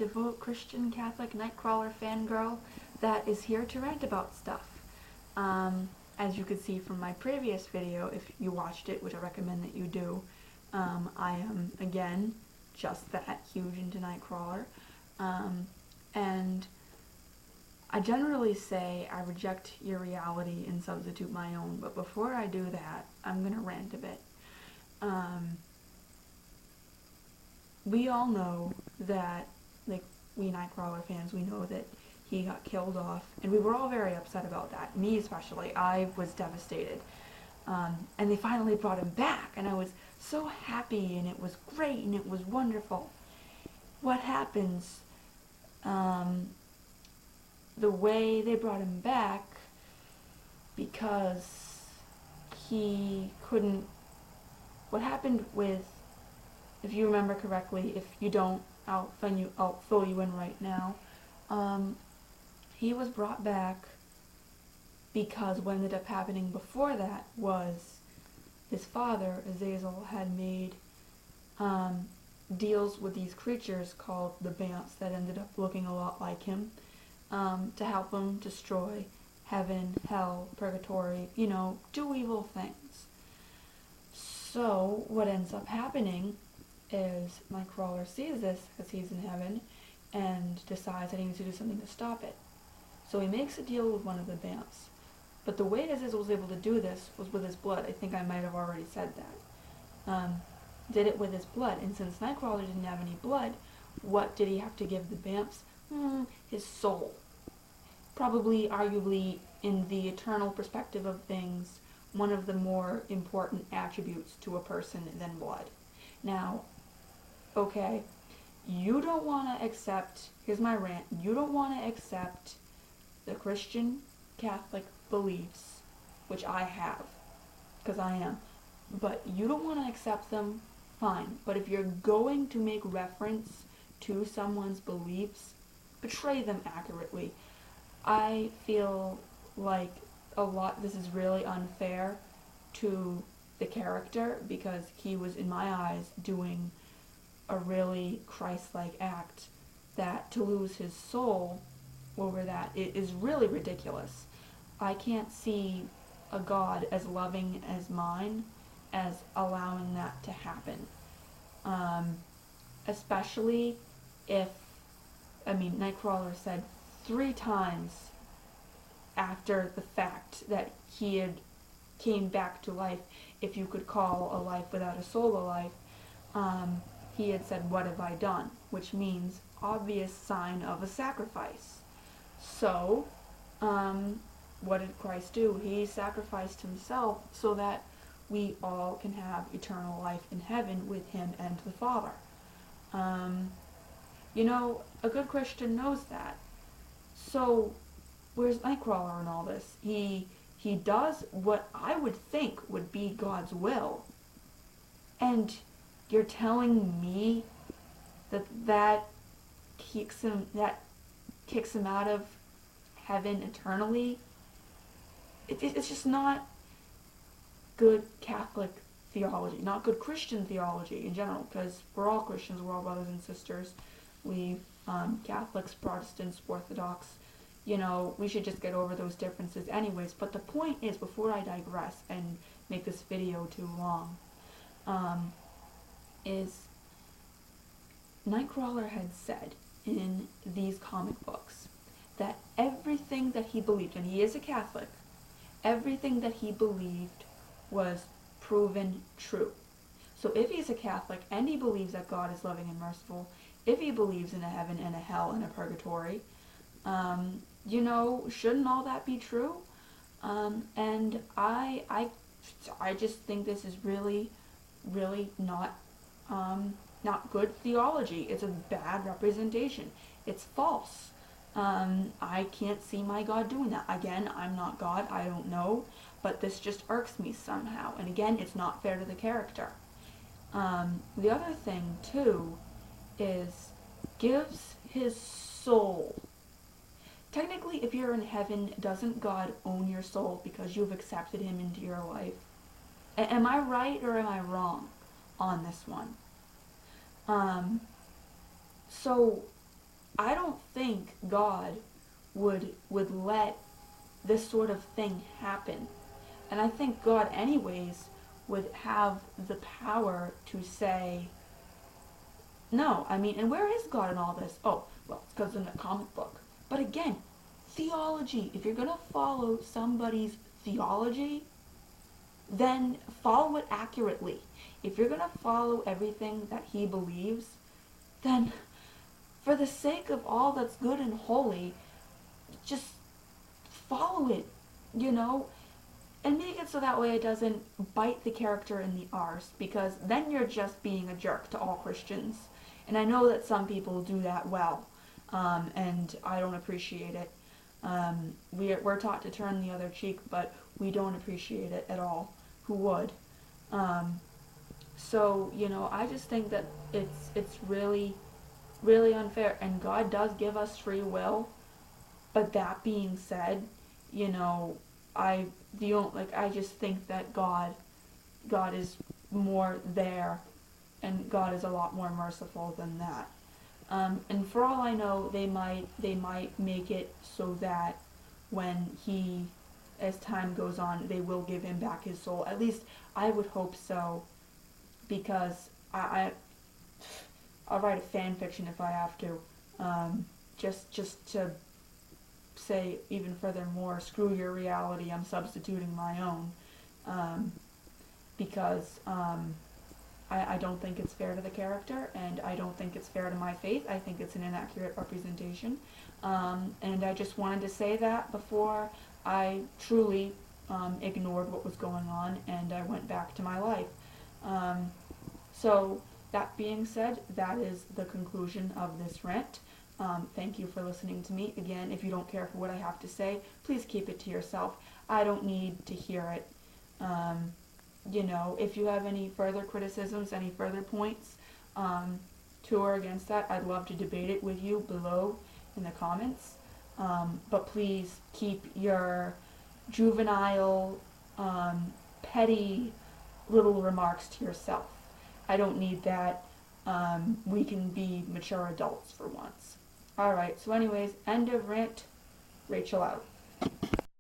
devout Christian Catholic Nightcrawler fangirl that is here to rant about stuff. As you could see from my previous video, if you watched it, which I recommend that you do, I am, again, just that huge into Nightcrawler. And I generally say I reject your reality and substitute my own, but before I do that, I'm going to rant a bit. We all know that, like, we Nightcrawler fans, we know that he got killed off, and we were all very upset about that. Me especially. I was devastated. And they finally brought him back, and I was so happy, and it was great, and it was wonderful. What happens, the way they brought him back, because he couldn't, what happened with, if you remember correctly, if you don't, I'll fill you in right now. He was brought back because what ended up happening before that was his father, Azazel, had made deals with these creatures called the Rants that ended up looking a lot like him, to help him destroy heaven, hell, purgatory, you know, do evil things. So what ends up happening is Nightcrawler sees this as he's in heaven and decides that he needs to do something to stop it. So he makes a deal with one of the Rants. But the way Azazel was able to do this was with his blood. I think I might have already said that. Did it with his blood. And since Nightcrawler didn't have any blood, what did he have to give the Rants? His soul. Probably, arguably, in the eternal perspective of things, one of the more important attributes to a person than blood. Now, okay, you don't want to accept, here's my rant, you don't want to accept the Christian Catholic beliefs, which I have, because I am, but you don't want to accept them, fine. But if you're going to make reference to someone's beliefs, portray them accurately. I feel like this is really unfair to the character, because he was, in my eyes, doing a really Christ-like act, that to lose his soul over that is really ridiculous. I can't see a God as loving as mine as allowing that to happen. Especially if, Nightcrawler said 3 times after the fact that he had came back to life, if you could call a life without a soul a life, he had said, "What have I done?" Which means obvious sign of a sacrifice. So, what did Christ do? He sacrificed himself so that we all can have eternal life in heaven with him and the Father. You know, a good Christian knows that. So, where's Nightcrawler in all this? He does what I would think would be God's will. And you're telling me that kicks him out of heaven eternally? It's just not good Catholic theology, not good Christian theology in general, because we're all Christians, we're all brothers and sisters. We, Catholics, Protestants, Orthodox, you know, we should just get over those differences anyways. But the point is, before I digress and make this video too long, is Nightcrawler had said in these comic books that everything that he believed, and he is a Catholic, everything that he believed was proven true. So if he's a Catholic and he believes that God is loving and merciful, if he believes in a heaven and a hell and a purgatory, you know, shouldn't all that be true? And I just think this is really, really not good theology. It's a bad representation. It's false. I can't see my God doing that. Again, I'm not God, I don't know, but this just irks me somehow. And again, it's not fair to the character. The other thing, too, is gives his soul. Technically, if you're in heaven, doesn't God own your soul because you've accepted him into your life? Am I right or am I wrong on this one? So I don't think God would let this sort of thing happen. And I think God anyways would have the power to say no. I mean, and where is God in all this? Oh, well, it's because in a comic book. But again, theology. If you're going to follow somebody's theology, then follow it accurately. If you're going to follow everything that he believes, then for the sake of all that's good and holy, just follow it, you know? And make it so that way it doesn't bite the character in the arse, because then you're just being a jerk to all Christians. And I know that some people do that well, and I don't appreciate it. We're taught to turn the other cheek, but we don't appreciate it at all. Who would? So, you know, I just think that it's really, really unfair. And God does give us free will, but that being said, you know, I just think that God is more there, and God is a lot more merciful than that. And for all I know, they might make it so that when as time goes on, they will give him back his soul. At least I would hope so, because I'll write a fan fiction if I have to, just to say even furthermore, screw your reality, I'm substituting my own, because I don't think it's fair to the character, and I don't think it's fair to my faith. I think it's an inaccurate representation, and I just wanted to say that before I truly ignored what was going on and I went back to my life. So that being said, that is the conclusion of this rant. Thank you for listening to me. Again, if you don't care for what I have to say, please keep it to yourself. I don't need to hear it. You know, if you have any further criticisms, any further points to or against that, I'd love to debate it with you below in the comments. But please keep your juvenile, petty little remarks to yourself. I don't need that. We can be mature adults for once. Alright, so anyways, end of rant. Rachel out.